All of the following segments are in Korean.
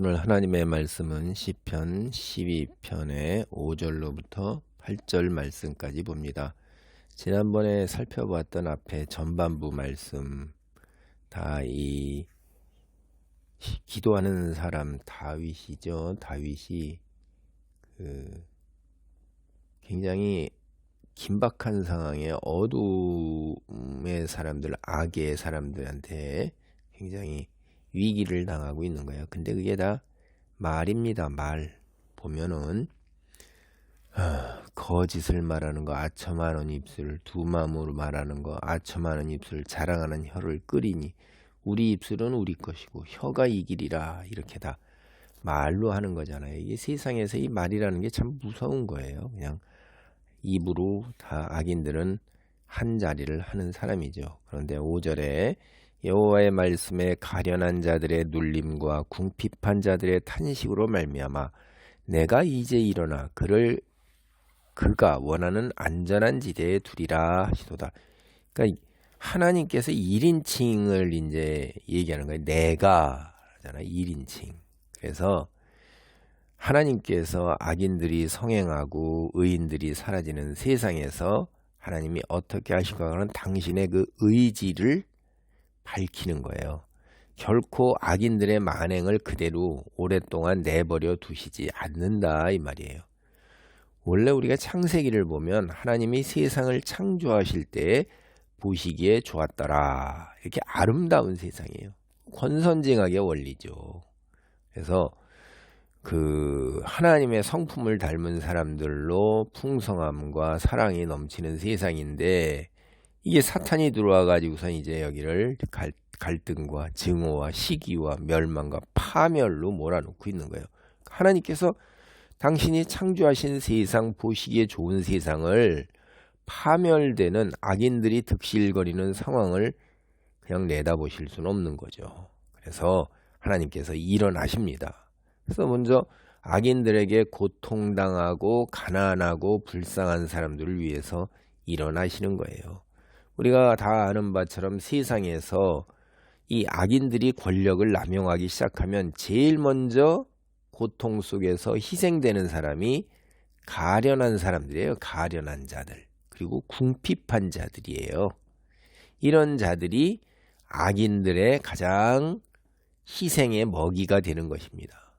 오늘 하나님의 말씀은 시편 12편의 5절로부터 8절 말씀까지 봅니다. 지난번에 살펴보았던 앞에 전반부 말씀 다 이 기도하는 사람 다윗이죠. 다윗이 굉장히 긴박한 상황에 어둠의 사람들, 악의 사람들한테 굉장히 위기를 당하고 있는 거예요. 근데 그게 다 말입니다. 말 보면은 거짓을 말하는 거, 아첨하는 입술, 두 마음으로 말하는 거, 아첨하는 입술, 자랑하는 혀를 끄리니 우리 입술은 우리 것이고 혀가 이기리라. 이렇게 다 말로 하는 거잖아요. 이게 세상에서 이 말이라는 게 참 무서운 거예요. 그냥 입으로 다 악인들은 한 자리를 하는 사람이죠. 그런데 5절에 여호와의 말씀에 가련한 자들의 눌림과 궁핍한 자들의 탄식으로 말미암아 내가 이제 일어나 그가 원하는 안전한 지대에 두리라 하시도다. 그러니까 하나님께서 1인칭을 이제 얘기하는 거예요. 내가 하잖아. 1인칭. 그래서 하나님께서 악인들이 성행하고 의인들이 사라지는 세상에서 하나님이 어떻게 하실까 하는 당신의 그 의지를 밝히는 거예요. 결코 악인들의 만행을 그대로 오랫동안 내버려 두시지 않는다 이 말이에요. 원래 우리가 창세기를 보면 하나님이 세상을 창조하실 때 보시기에 좋았더라. 이렇게 아름다운 세상이에요. 권선징악의 원리죠. 그래서 그 하나님의 성품을 닮은 사람들로 풍성함과 사랑이 넘치는 세상인데 이게 사탄이 들어와 가지고선 이제 여기를 갈등과 증오와 시기와 멸망과 파멸로 몰아놓고 있는 거예요. 하나님께서 당신이 창조하신 세상, 보시기에 좋은 세상을 파멸되는 악인들이 득실거리는 상황을 그냥 내다보실 수는 없는 거죠. 그래서 하나님께서 일어나십니다. 그래서 먼저 악인들에게 고통당하고 가난하고 불쌍한 사람들을 위해서 일어나시는 거예요. 우리가 다 아는 바처럼 세상에서 이 악인들이 권력을 남용하기 시작하면 제일 먼저 고통 속에서 희생되는 사람이 가련한 사람들이에요. 가련한 자들. 그리고 궁핍한 자들이에요. 이런 자들이 악인들의 가장 희생의 먹이가 되는 것입니다.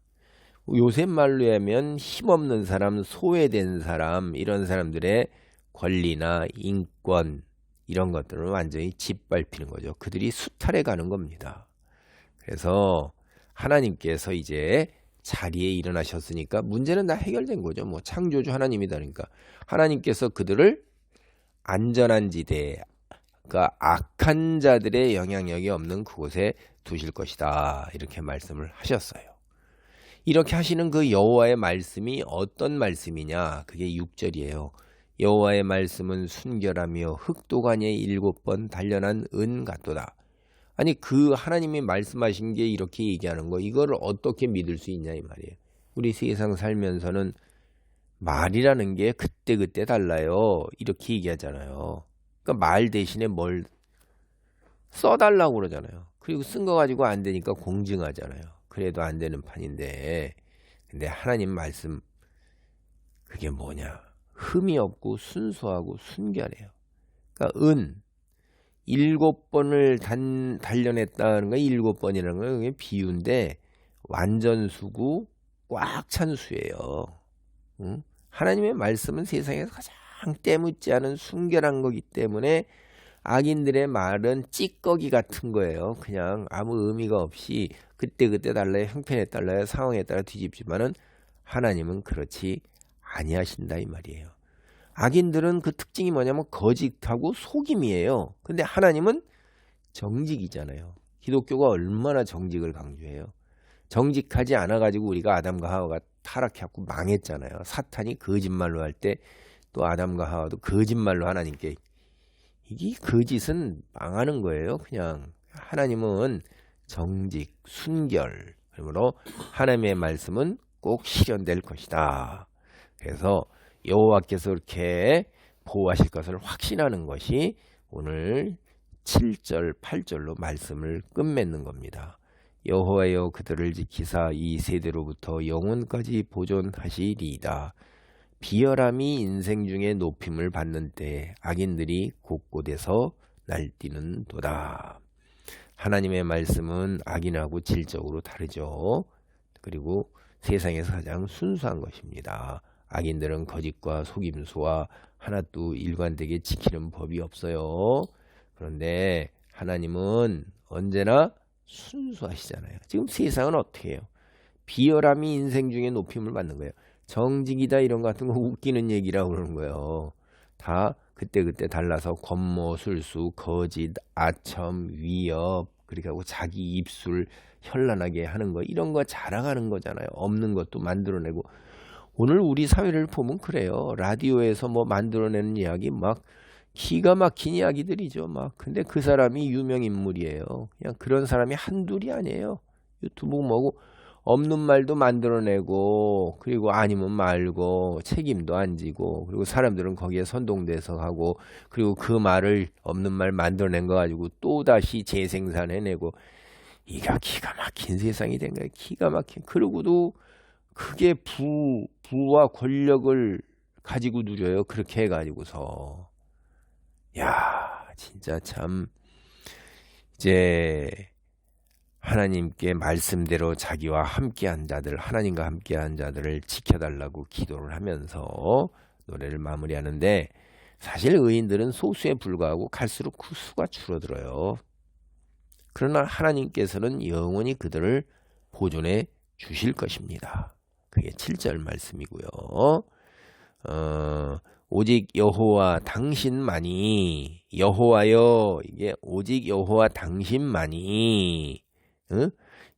요새 말로 하면 힘없는 사람, 소외된 사람, 이런 사람들의 권리나 인권 이런 것들은 완전히 짓밟히는 거죠. 그들이 수탈해 가는 겁니다. 그래서 하나님께서 이제 자리에 일어나셨으니까 문제는 다 해결된 거죠. 뭐 창조주 하나님이다니까 하나님께서 그들을 안전한 지대, 그러니까 악한 자들의 영향력이 없는 그곳에 두실 것이다. 이렇게 말씀을 하셨어요. 이렇게 하시는 그 여호와의 말씀이 어떤 말씀이냐? 그게 6절이에요. 여호와의 말씀은 순결하며 흑도간에 7번 단련한 은 같도다. 아니 그 하나님이 말씀하신 게 이렇게 얘기하는 거 이거를 어떻게 믿을 수 있냐 이 말이에요. 우리 세상 살면서는 말이라는 게 그때그때 달라요. 이렇게 얘기하잖아요. 그러니까 말 대신에 뭘 써달라고 그러잖아요. 그리고 쓴 거 가지고 안 되니까 공증하잖아요. 그래도 안 되는 판인데 근데 하나님 말씀 그게 뭐냐? 흠이 없고 순수하고 순결해요. 그러니까 7번을 단련했다는 거 7번이라는 건 그게 비유인데 완전 수고 꽉 찬 수예요. 응? 하나님의 말씀은 세상에서 가장 때묻지 않은 순결한 거기 때문에 악인들의 말은 찌꺼기 같은 거예요. 그냥 아무 의미가 없이 그때그때 달라요. 형편에 따라요. 상황에 따라 뒤집지만은 하나님은 그렇지 아니하신다 이 말이에요. 악인들은 그 특징이 뭐냐면 거짓하고 속임이에요. 근데 하나님은 정직이잖아요. 기독교가 얼마나 정직을 강조해요. 정직하지 않아 가지고 우리가 아담과 하와가 타락해갖고 망했잖아요. 사탄이 거짓말로 할 때 또 아담과 하와도 거짓말로 하나님께 이게 거짓은 망하는 거예요. 그냥 하나님은 정직, 순결, 그러므로 하나님의 말씀은 꼭 실현될 것이다. 그래서 여호와께서 이렇게 보호하실 것을 확신하는 것이 오늘 7절, 8절로 말씀을 끝맺는 겁니다. 여호와여 그들을 지키사 이 세대로부터 영혼까지 보존하시리이다. 비열함이 인생 중에 높임을 받는 때 악인들이 곳곳에서 날뛰는도다. 하나님의 말씀은 악인하고 질적으로 다르죠. 그리고 세상에서 가장 순수한 것입니다. 악인들은 거짓과 속임수와 하나도 일관되게 지키는 법이 없어요. 그런데 하나님은 언제나 순수하시잖아요. 지금 세상은 어떻게 해요? 비열함이 인생 중에 높임을 받는 거예요. 정직이다 이런 거 같은 거 웃기는 얘기라고 그러는 거예요. 다 그때그때 달라서 권모술수, 거짓, 아첨, 위협, 그렇게 하고 자기 입술 현란하게 하는 거 이런 거 자랑하는 거잖아요. 없는 것도 만들어내고. 오늘 우리 사회를 보면 그래요. 라디오에서 뭐 만들어내는 이야기 막 기가 막힌 이야기들이죠. 막 근데 그 사람이 유명 인물이에요. 그냥 그런 사람이 한둘이 아니에요. 유튜브 뭐고 없는 말도 만들어내고 그리고 아니면 말고 책임도 안 지고 그리고 사람들은 거기에 선동돼서 가고 그리고 그 말을 없는 말 만들어낸 거 가지고 또다시 재생산해내고 이가 기가 막힌 세상이 된 거예요. 기가 막힌. 그러고도 그게 부와 권력을 가지고 누려요. 그렇게 해가지고서 야 진짜 참 이제 하나님께 말씀대로 자기와 함께한 자들, 하나님과 함께한 자들을 지켜달라고 기도를 하면서 노래를 마무리하는데 사실 의인들은 소수에 불과하고 갈수록 그 수가 줄어들어요. 그러나 하나님께서는 영원히 그들을 보존해 주실 것입니다. 그게 7절 말씀이고요. 오직 여호와 당신만이 여호와여 이게 오직 여호와 당신만이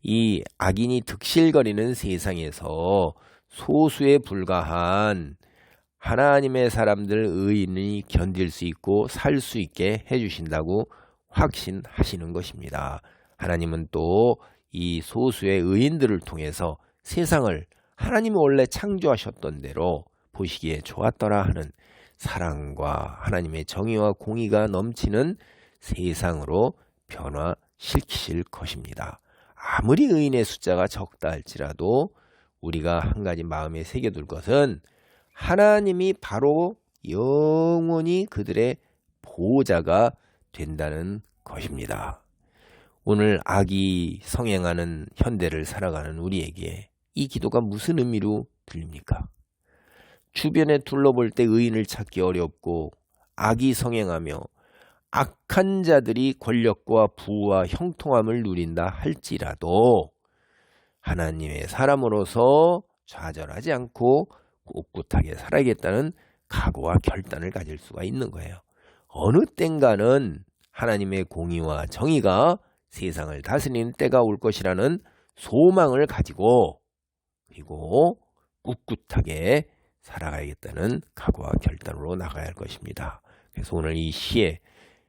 이 악인이 득실거리는 세상에서 소수에 불과한 하나님의 사람들 의인이 견딜 수 있고 살 수 있게 해주신다고 확신하시는 것입니다. 하나님은 또 이 소수의 의인들을 통해서 세상을 하나님이 원래 창조하셨던 대로 보시기에 좋았더라 하는 사랑과 하나님의 정의와 공의가 넘치는 세상으로 변화시키실 것입니다. 아무리 의인의 숫자가 적다 할지라도 우리가 한 가지 마음에 새겨둘 것은 하나님이 바로 영원히 그들의 보호자가 된다는 것입니다. 오늘 악이 성행하는 현대를 살아가는 우리에게 이 기도가 무슨 의미로 들립니까? 주변에 둘러볼 때 의인을 찾기 어렵고 악이 성행하며 악한 자들이 권력과 부와 형통함을 누린다 할지라도 하나님의 사람으로서 좌절하지 않고 꿋꿋하게 살아야겠다는 각오와 결단을 가질 수가 있는 거예요. 어느 땐가는 하나님의 공의와 정의가 세상을 다스리는 때가 올 것이라는 소망을 가지고 그리고 꿋꿋하게 살아가야겠다는 각오와 결단으로 나가야 할 것입니다. 그래서 오늘 이 시에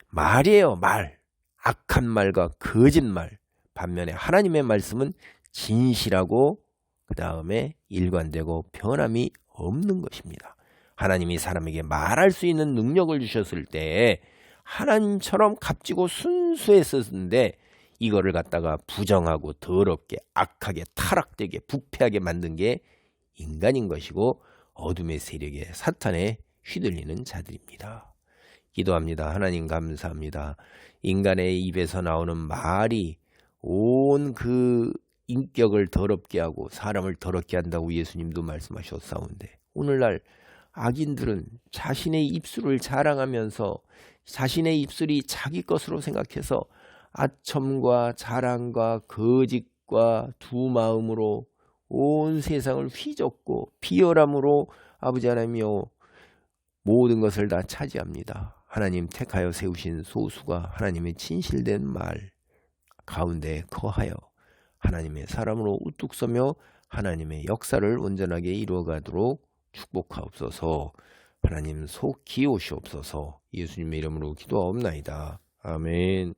말이에요. 말. 악한 말과 거짓말. 반면에 하나님의 말씀은 진실하고 그 다음에 일관되고 변함이 없는 것입니다. 하나님이 사람에게 말할 수 있는 능력을 주셨을 때 하나님처럼 값지고 순수했었는데 이거를 갖다가 부정하고 더럽게 악하게 타락되게 부패하게 만든 게 인간인 것이고 어둠의 세력에 사탄에 휘둘리는 자들입니다. 기도합니다. 하나님 감사합니다. 인간의 입에서 나오는 말이 온 그 인격을 더럽게 하고 사람을 더럽게 한다고 예수님도 말씀하셨사온데 오늘날 악인들은 자신의 입술을 자랑하면서 자신의 입술이 자기 것으로 생각해서 아첨과 자랑과 거짓과 두 마음으로 온 세상을 휘젓고 비열함으로 아버지 하나님이여 모든 것을 다 차지합니다. 하나님 택하여 세우신 소수가 하나님의 진실된 말 가운데 거하여 하나님의 사람으로 우뚝 서며 하나님의 역사를 온전하게 이루어가도록 축복하옵소서. 하나님 속히 오시옵소서. 예수님의 이름으로 기도하옵나이다. 아멘.